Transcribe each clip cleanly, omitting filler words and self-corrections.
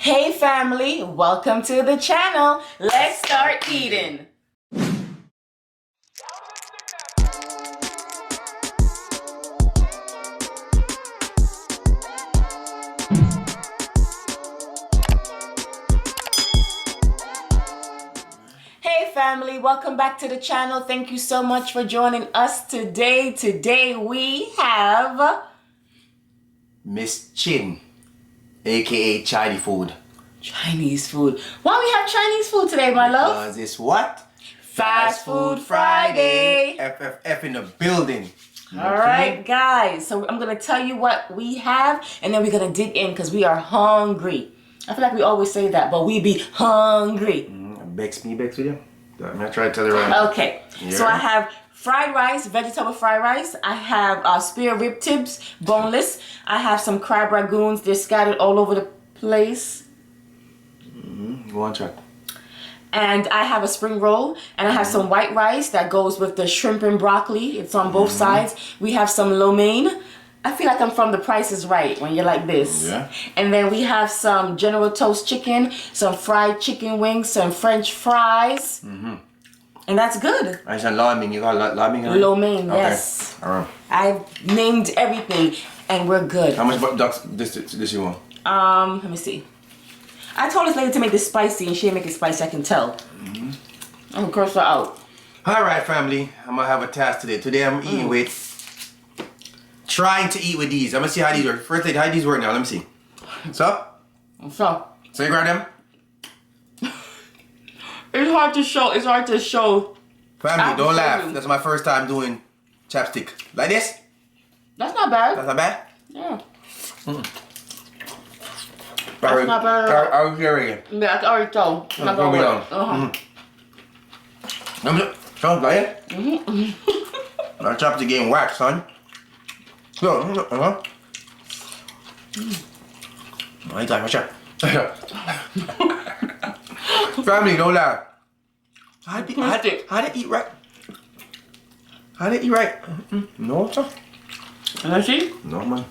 Hey family, welcome to the channel. Let's start eating. Hey family, welcome back to the channel. Thank you so much for joining us today. Today we have Miss Chin, aka Chinese food. Chinese food. Why we have Chinese food today, my love? Because it's what? Fast Food Friday. FFF in the building. All right, guys. So I'm going to tell you what we have, and then we're going to dig in because we are hungry. I feel like we always say that, but we be hungry. Bex with you. I'm going to try to tell you right now. Okay. Yeah. So I have fried rice, vegetable fried rice. I have spare rib tips, boneless. I have some crab ragoons. They're scattered all over the place. Go on, try. And I have a spring roll, and I have some white rice that goes with the shrimp and broccoli. It's on both sides. We have some lo mein. I feel like I'm from The Price is Right when you're like this. Yeah. And then we have some General Toast chicken, some fried chicken wings, some French fries. And that's good. I said lo mein. You got lo mein? Lo mein, okay. yes. All right. I've named everything, and we're good. How much ducks this you want? Let me see. I told this lady to make this spicy, and she didn't make it spicy. I can tell. I'm gonna curse her out. All right, family. I'm gonna have a task today. Today I'm eating with, trying to eat with these. I'm gonna see how these work. First, how these work now. Let me see. So you grab them. It's hard to show. It's hard to show. Family, don't laugh. That's my first time doing chapstick. Like this? That's not bad. That's not bad? Yeah. That's not bad at all. I was hearing it. Yeah, I can already tell. It's not gonna work. Sounds like it. My chopstick getting whacked, son. My God, watch out. Family, don't laugh. How to eat right? How to eat right? No, sir. Can I see? No, man.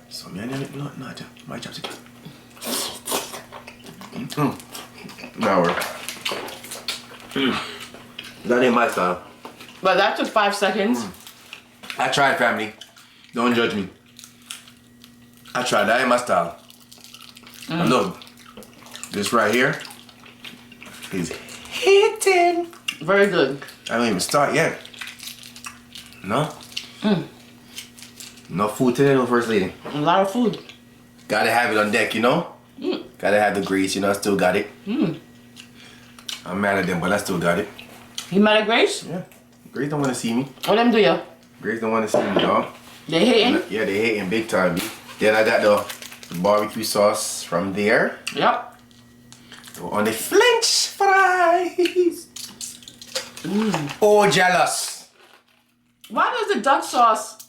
So, man, not my chopstick. Now work. That ain't my style. But that took 5 seconds. I tried, family. Don't judge me. I tried. That ain't my style. And look, this right here is hitting. Very good. I don't even start yet. No? No food today, no first lady. A lot of food. Gotta have it on deck, you know? Gotta have the grease, you know, I still got it. I'm mad at them, but I still got it. You mad at Grace? Yeah. Grace don't want to see me. What them do you? Grace don't want to see me, dog. They hating? Yeah, they hating big time. Then I got the barbecue sauce from there. Yep. On the French fries. Oh, jealous. Why does the duck sauce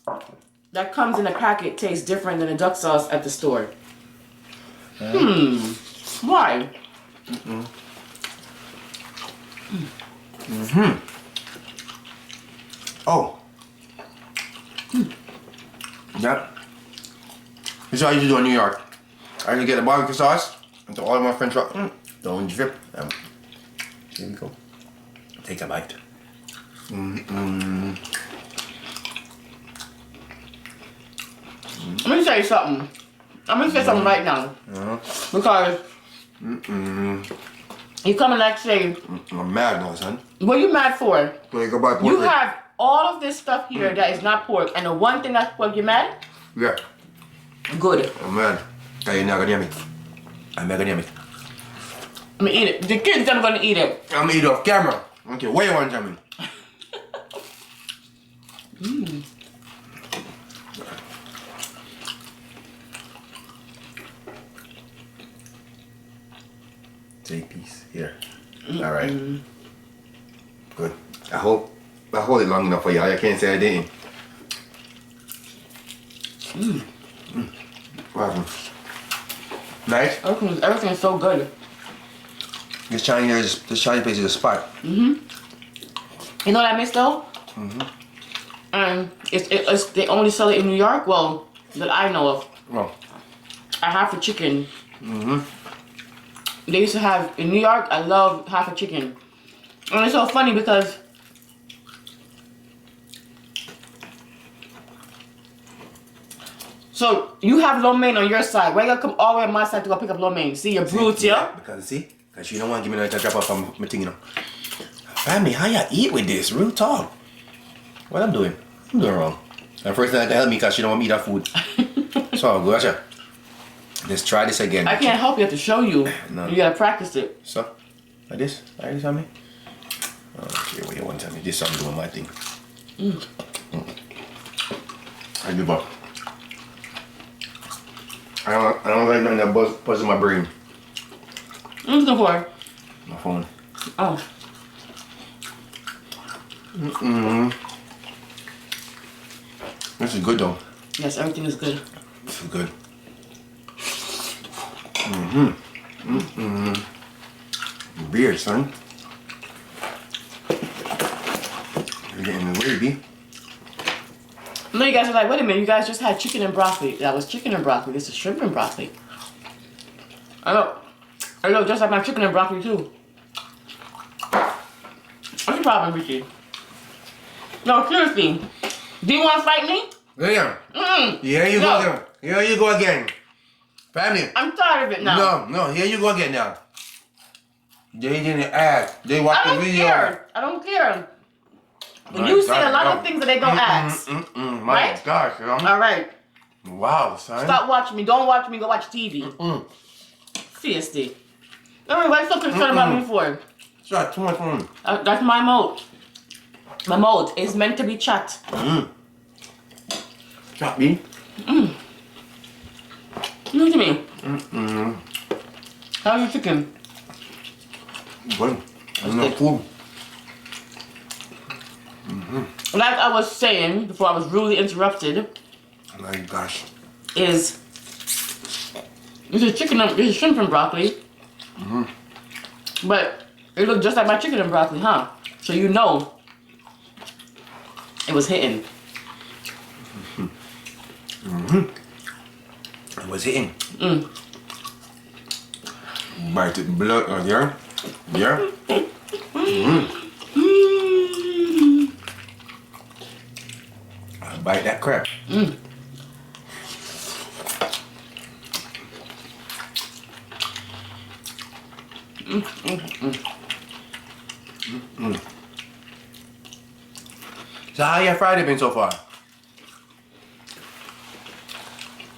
that comes in a packet taste different than the duck sauce at the store? Why? Oh. Yep. This is how I used to do in New York. I used to get the barbecue sauce into all of my French fries. Don't drip. Here we go. Take a bite. Let me tell you something. I'm gonna say something right now. Because you come and like say, I'm mad now, son. what are you mad for? You have. have all of this stuff here that is not pork, and the one thing that's pork, you're mad? Yeah. Good. I'm mad. You're not gonna hear me. I'm not gonna hear me. I'm gonna eat it. The kids are gonna eat it. I'm gonna eat off camera. Okay, where you want to me? Take a piece here. All right. Good. I hold it long enough for y'all. I can't say I didn't. What happened? Nice. Everything's so good. This Chinese place is a spot. You know what I miss though? And they only sell it in New York. Well, that I know of. Well, I have a chicken They used to have, in New York, I love half a chicken. And it's so funny because so you have lo mein on your side. Why you gotta come all the way on my side to go pick up lo mein? See your brutes, yeah? Because see? Because you don't want to give me no to drop off from my thing, you know. Family, how y'all eat with this? Real talk. What I'm doing? I'm doing wrong. And first thing to help me because she don't want me to eat that food. So go ahead. Let's try this again. I can't help you, I have to show you. No. You gotta practice it. So, like this? Like this on me? Okay, wait, you want to tell me this I'm doing my thing. I give up. I don't like nothing that buzz in my brain. What's the for? My phone. Oh. This is good though. Yes, everything is good. This is good. Beer, son. You're getting the wavy. No, you guys are like, wait a minute, you guys just had chicken and broccoli. That was chicken and broccoli. This is shrimp and broccoli. I know, just like my chicken and broccoli too. What's your problem, Richie? No, seriously. Do you want to fight me? Yeah. Here you go again. Here you go again. Family. I'm tired of it now. No, here you go again now. They didn't ask. They watched the video. I don't care. When you say a lot of things that they don't ask. My gosh, yo. All right. Wow, son. Stop watching me. Don't watch me. Go watch TV. Seriously. Why are you so concerned about me for? Shut too much fun. That's my mode. My mode is meant to be chat. Chat me. Look at me. How's your chicken? Good. There's no food. Like I was saying before I was rudely interrupted. My gosh. Is this is chicken and this is shrimp and broccoli. But it looked just like my chicken and broccoli, huh? So you know it was hitting. It was hitting. Bite it blood, yeah? Yeah? I bite that crap. So how your Friday been so far?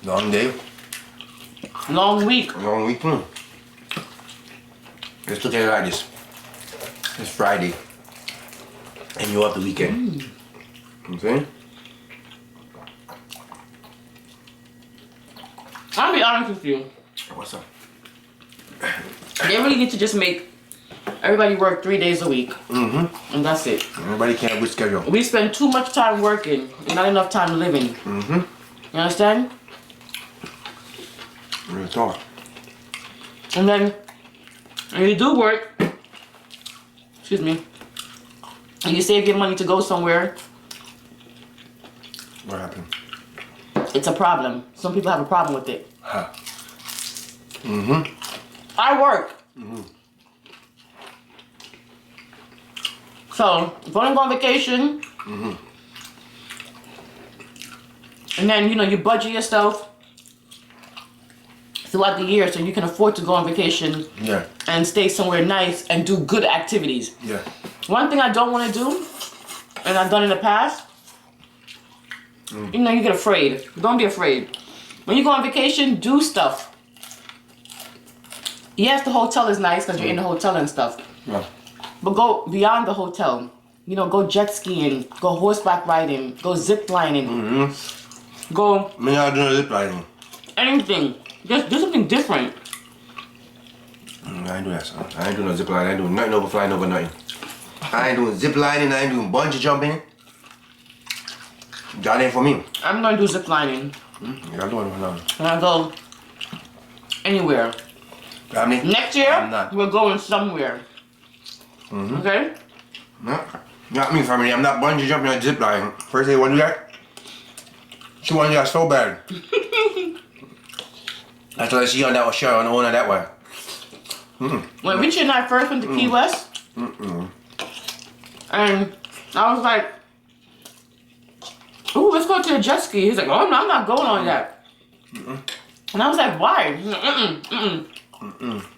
Long day? Long week. Long week, Let's look at it like this. It's Friday. And you have the weekend. You know what I'm saying? I'll be honest with you. What's up? They really need to just make everybody work 3 days a week. And that's it. Everybody can't have a schedule. We spend too much time working and not enough time living. You understand? Real talk. And then when you do work, excuse me, and you save your money to go somewhere, What happened? it's a problem. Some people have a problem with it. Huh. I work. So if I want to go on vacation, and then you budget yourself throughout the year so you can afford to go on vacation and stay somewhere nice and do good activities. One thing I don't want to do, and I've done in the past, you get afraid. Don't be afraid. When you go on vacation, do stuff. Yes, the hotel is nice because you're in the hotel and stuff. But go beyond the hotel. Go jet skiing, go horseback riding, go zip lining. Go... Me not doing zip lining. Anything. Just do something different. I ain't doing that, son. I ain't doing no zip lining. I ain't doing nothing over flying over nothing. I ain't doing zip lining. I ain't doing bungee jumping. That ain't for me. I'm gonna do zip lining. You're doing it now. And I go anywhere. Family? Next year, I'm not. we're going somewhere. Okay? No, not me, family. I'm not bungee jumping or zip lining. First they want to do that. She want to do that so bad. I thought she on that share on the owner that way. When Richie and I first went to Key West, and I was like, "Ooh, let's go to the jet ski." He's like, "Oh no, I'm not going on that." And I was like, "Why?" He's like,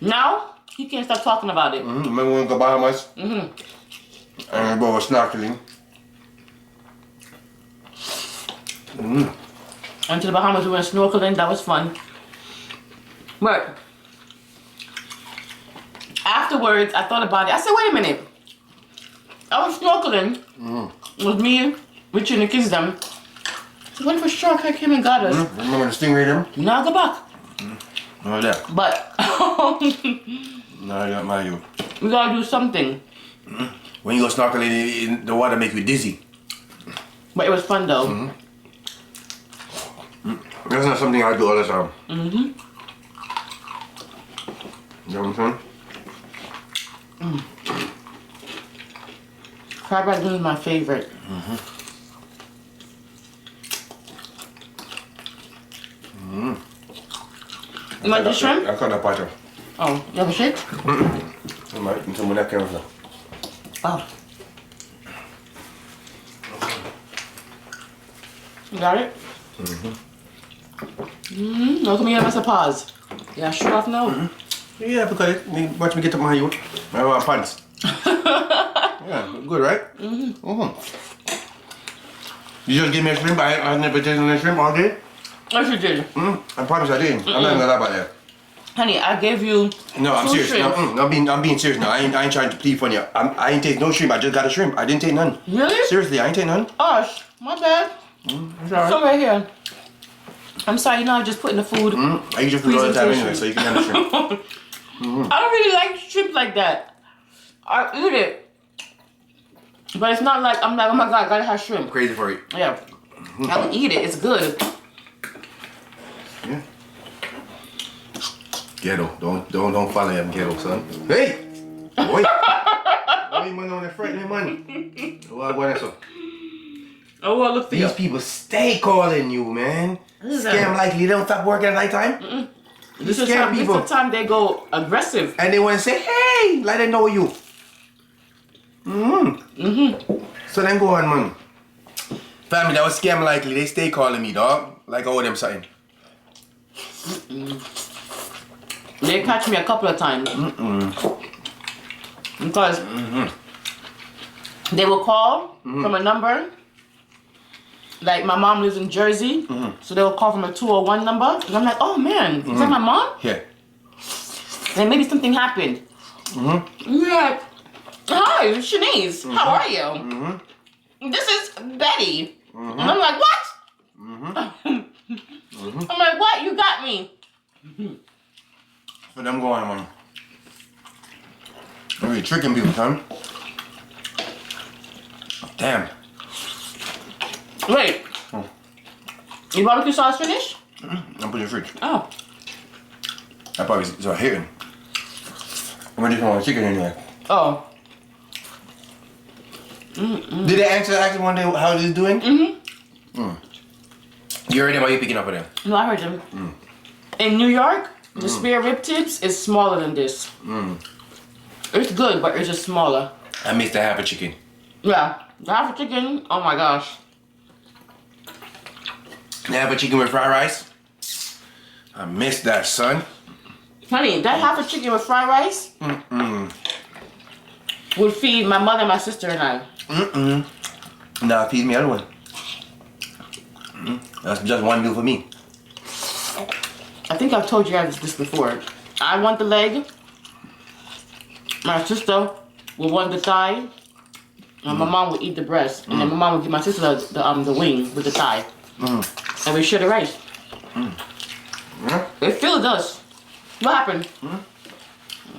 Now he can't stop talking about it. Remember when we go Bahamas? And we go snorkeling. Went to the Bahamas, we went snorkeling. That was fun. But afterwards, I thought about it. I said, "Wait a minute." I was snorkeling with me, Richie, and the kids. Them. So what if a shark came and got us? Remember the stingray them? Do not go back. No, that. But No, I got my you. we gotta do something. When you go snorkeling, the water makes you dizzy. But it was fun though. That's not something I do all the time. You know what I'm saying? Fried rice is my favorite. You like the shrimp? I got that butter. Oh, you have a shake? I might need some of that camera. Oh. You got it? No, come here, a pause. Yeah, show off now. Yeah, because watch me get to my youth. I want pants. Yeah, good, right? You just give me a shrimp. I never tasted a shrimp all day. Yes, you did. I promise I didn't. I'm not gonna lie about that. Honey, I gave you No, I'm serious. No, I'm being serious now. I ain't trying to plead on you. I ain't take no shrimp. I just got a shrimp. I didn't take none. Really? Seriously, I ain't take none. Oh, my bad. It's alright. Come right here. I'm sorry, you know I just put in the food. I eat your food all the time anyway, so you can have the shrimp. I don't really like shrimp like that. I eat it. But it's not like, I'm like, oh my god, I gotta have shrimp. Crazy for it. Yeah. I will eat it, it's good. Yeah. Ghetto. Don't follow him, ghetto, son. Hey! Boy! Why you man on that frightening money? What is that? Oh, well, look for you. These people stay calling you, man. Scam like you don't stop working at night time. This is the time they go aggressive. And they want to say, hey, like they know you. So then go on, man. Family, that was scam likely. They stay calling me, dog. Like I owe them something. They catch me a couple of times. Because they will call from a number. Like my mom lives in Jersey, so they will call from a 201 number. And I'm like, oh man, is that my mom? Yeah. And maybe something happened. Yeah. Hi, Shanice. How are you? This is Betty. And I'm like, what? I'm like, what? You got me. For them going, man. I'm really tricking people, son. Damn. Wait. Your barbecue sauce finished? I'm putting it in the fridge. Oh. I probably start hitting. I'm ready for my chicken anyway. Oh. Did they actually one day how they're doing? You heard them or you picking up with them? No, I heard them. In New York, the spare rib tips is smaller than this. It's good, but it's just smaller. I missed the half a chicken. Yeah. The half a chicken, oh my gosh. The half a chicken with fried rice? I missed that, son. Honey, that half a chicken with fried rice would feed my mother, my sister, and I. Nah, feed me other one. That's just one meal for me. I think I've told you guys this before. I want the leg. My sister will want the thigh. And my mom would eat the breast. And then my mom would give my sister the wing with the thigh. And we share the rice. It still does. What happened?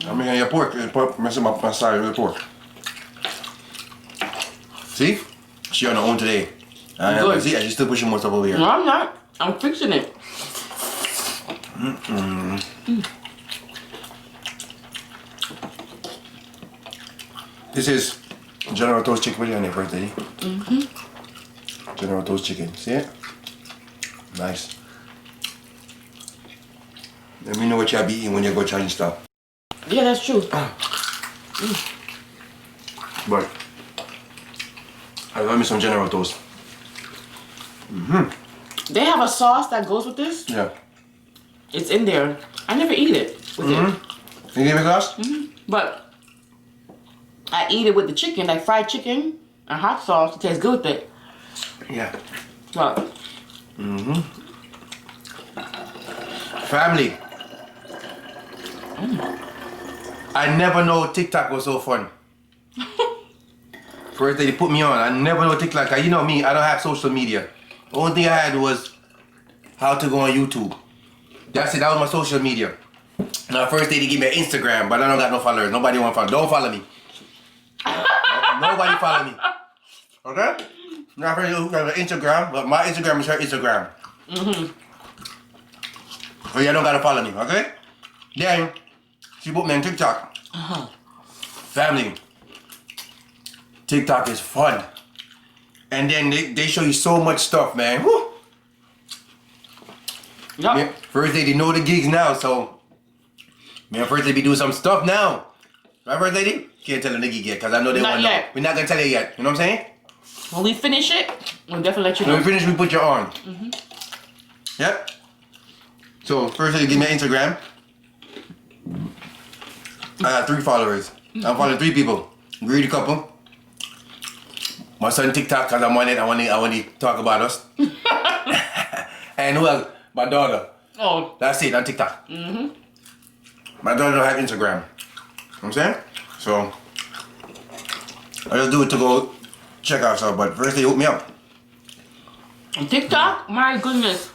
I mean, your pork messing up my side of the pork. See? She on her own today. Good. See, I just still pushing more stuff over here. No, I'm not. I'm fixing it. This is General Toast chicken. What do you on there, birthday? General Toast chicken. See it? Nice. Let me know what y'all be eating when you go Chinese stuff. Yeah, that's true. But I love me some General Toast. They have a sauce that goes with this. Yeah. It's in there. I never eat it with it. You give it sauce? But I eat it with the chicken, like fried chicken and hot sauce. It tastes good with it. Yeah. But Family. I never know TikTok was so fun. First day they put me on, I never know TikTok. You know me, I don't have social media. The only thing I had was how to go on YouTube. That's it, that was my social media. Now first day they give me an Instagram, but I don't got no followers. Nobody want to follow. Don't follow me. Nobody follow me. Okay? Now first day got an Instagram, but my Instagram is her Instagram. So you don't gotta follow me, okay? Then she put me on TikTok. Family. TikTok is fun. And then they show you so much stuff, man. Woo. Yep. Yeah, first day they know the gigs now, so man, first they be doing some stuff now. Right, first lady? Can't tell them the gig yet, cause I know they want to know. We're not gonna tell you yet. You know what I'm saying? When we finish it, we'll definitely let you know. When we finish, we put you on. Yep. So first lady give me an Instagram. I got 3 followers. I'm following 3 people. Greedy couple. My son TikTok, cause I'm on it. I want to talk about us. And who else? My daughter. Oh. That's it on TikTok. My daughter don't have Instagram. You know what I'm saying? So I just do it to go check out stuff, but first they hook me up. And TikTok, my goodness.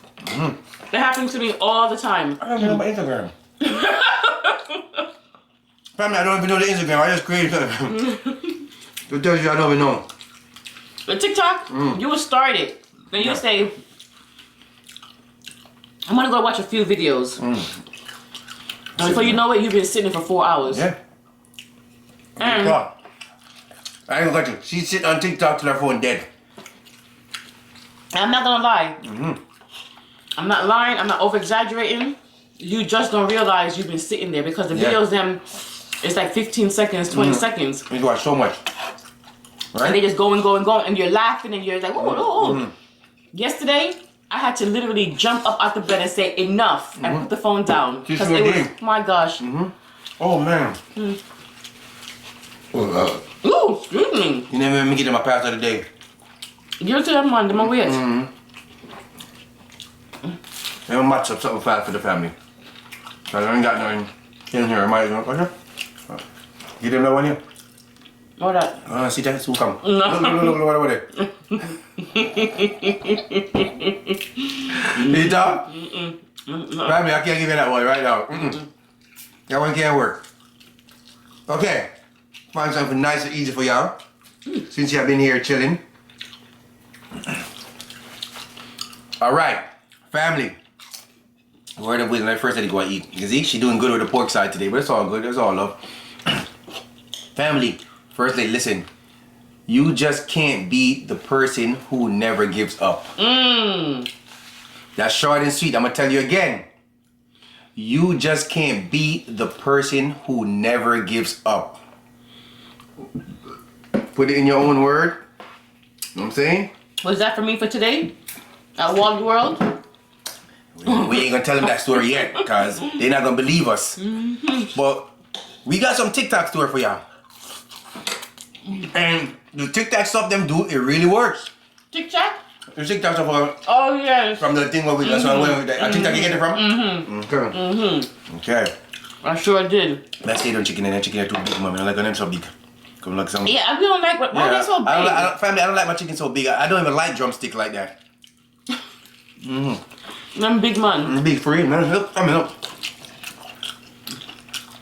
That happens to me all the time. I don't even know my Instagram. Family, I don't even know the Instagram. I just created it. To tell you I don't even know. But TikTok, you will start it. Then you say, I'm gonna go watch a few videos. And before you know it, you've been sitting for 4 hours. Yeah. And I ain't gonna lie. She's sitting on TikTok till her phone dead. I'm not gonna lie. I'm not lying, I'm not over exaggerating. You just don't realize you've been sitting there because the videos it's like 15 seconds, 20 seconds. You watch so much. Right? And they just go and go and go and you're laughing and you're like, oh. Yesterday, I had to literally jump up out the bed and say enough and put the phone down. Because it was, my gosh. Oh man. Ooh, excuse me. You never let me get in my past of the day. Give it to them, man. They're my weird. I'm gonna match up something fast for the family. Cause I ain't got nothing in here. I might okay. Get them that one here. What that? See that? Who come? Look over there. You talk? Family, I can't give you that one right now. That one can't work. Okay. Find something nice and easy for y'all. Since y'all been here chilling. Alright. Family. Word of wisdom. First I had to go and eat. You see, she doing good with the pork side today, but it's all good. It's all love. Family. Firstly, listen. You just can't be the person who never gives up. That's short and sweet. I'm gonna tell you again. You just can't be the person who never gives up. Put it in your own word. You know what I'm saying? Was that for me for today? At Wally World? We ain't gonna tell them that story yet, because they're not gonna believe us. But we got some TikTok story for y'all. And the TikTok stuff them do, it really works. TikTok? The TikTok stuff oh yes. from the thing where we I TikTok you get it from? Okay. I sure did. Let's say the chicken and the chicken are too big, mommy. I like them so big. Come like some. Yeah, I don't like why they're so big. Family, I don't like my chicken so big. I don't even like drumstick like that. Them big man. Big for you, man. Look, look.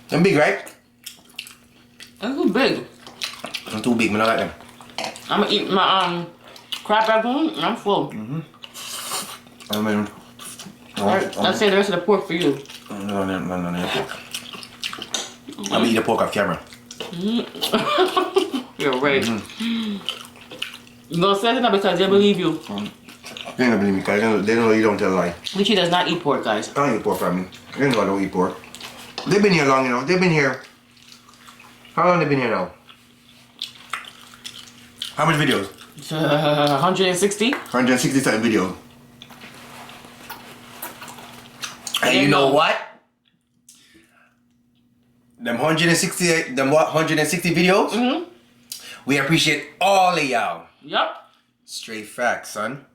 Them big, right? They're too big. I'm too big, man. I like them. I'm gonna eat my crab ragoon and I'm full. I mean, I'll say the rest of the pork for you. No, pork. I'm gonna eat the pork off camera. You're right. You gonna say that because they believe you. They don't believe me because they know you don't tell a lie. Richie does not eat pork, guys. I don't eat pork, family. They know I don't eat pork. They've been here long, you know. They've been here. How long they been here now? How much videos? 160. 160 something videos. And you know what? Them 160 videos? Mm-hmm. We appreciate all of y'all. Yep. Straight facts, son.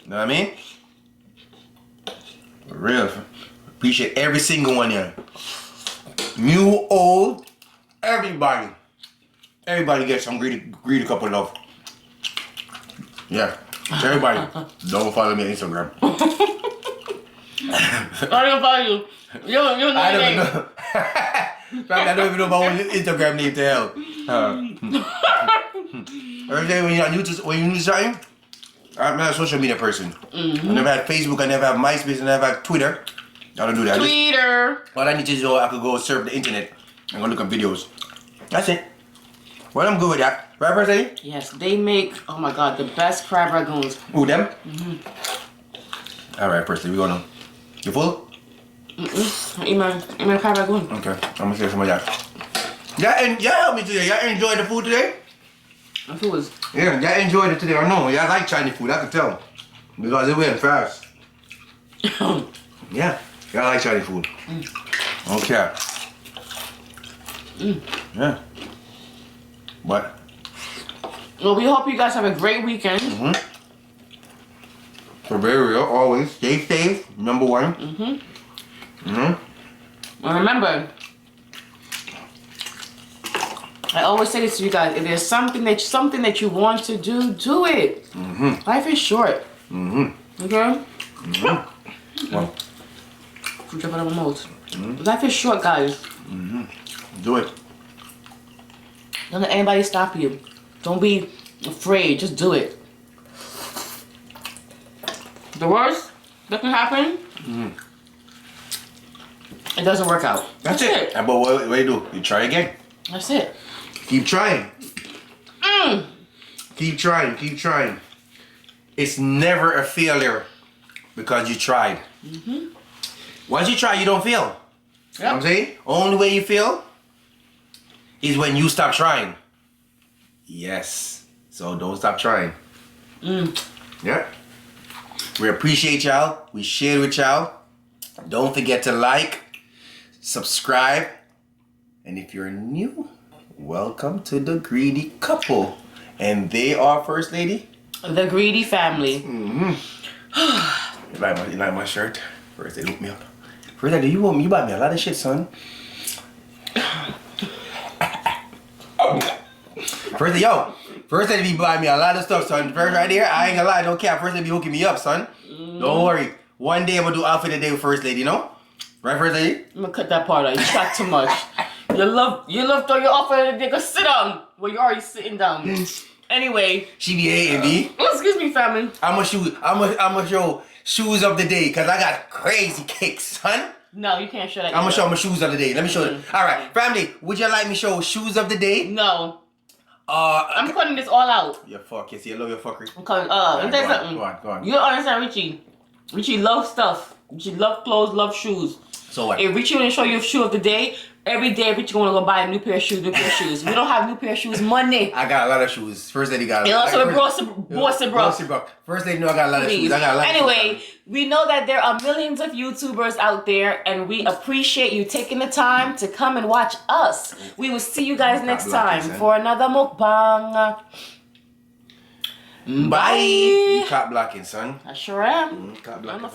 Know what I mean? For real. Appreciate every single one here. New, old, everybody. Everybody gets some greedy couple love. Yeah. Everybody. Don't follow me on Instagram. I don't follow you. You know I don't know. I don't even know my own Instagram name to hell. Every day when you're new to something, I'm not a social media person. I never had Facebook, I never had MySpace, I never had Twitter. I don't do that. Twitter. All I need to do, I could go surf the internet and go look at videos. That's it. Well, I'm good with that. Right, First Lady? Yes, they make, oh my God, the best crab ragoons. Who, them? Alright, First Lady, we going on. You full? Eat my crab ragoon. Okay, I'm gonna say some of that. Y'all helped me today. Y'all enjoyed the food today? The food was... Yeah, y'all enjoyed it today. I know. Y'all like Chinese food, I can tell. Because it went fast. Yeah, y'all like Chinese food. Okay. Yeah. What? Well, we hope you guys have a great weekend. For very real, always. Stay safe, number one. And remember, I always say this to you guys: if there's something that you want to do, do it. Life is short. Okay. Well, Drop it on my mouth. Life is short, guys. do it. Don't let anybody stop you. Don't be afraid. Just do it. The worst that can happen, it doesn't work out. That's it. But what do you do? You try again. That's it. Keep trying. Keep trying. Keep trying. It's never a failure because you tried. Once you try, you don't fail. You know what I'm saying? Only way you fail is when you stop trying. Yes. So don't stop trying. Yeah. We appreciate y'all. We share with y'all. Don't forget to like, subscribe, and if you're new, welcome to the Greedy Couple. And they are, First Lady? The Greedy Family. You like my shirt? First Lady, hook me up. First Lady, you buy me a lot of shit, son. First Lady be buying me a lot of stuff, son. First right here, I ain't gonna lie, don't care. First Lady be hooking me up, son. Don't worry. One day I'm gonna do outfit a day with First Lady, you know? Right, First Lady? I'm gonna cut that part out. You chat too much. You love throw your outfit of the day. Go sit down. Well, you're already sitting down. Anyway. She be hating me. Excuse me, family. I'm gonna show shoes of the day because I got crazy kicks, son. No, you can't show that. I'm gonna show my shoes of the day. Let me show you. Alright, family, would you like me to show shoes of the day? No. I'm cutting this all out. You fuck, yes, you love your fuckery. Because, Go on. You don't understand Richie. Richie loves stuff. Richie loves clothes, loves shoes. So what? If Richie want to show you a shoe of the day, every day Richie gonna go buy a new pair of shoes, We don't have new pair of shoes money. I got a lot of shoes. First Lady got a lot. And also bro. First Lady know I got a lot of shoes. I got a lot of Anyway, we know that there are millions of YouTubers out there, and we appreciate you taking the time to come and watch us. We will see you guys next time for another mukbang. Bye. You cop blocking, son. I sure am. Cop blocking.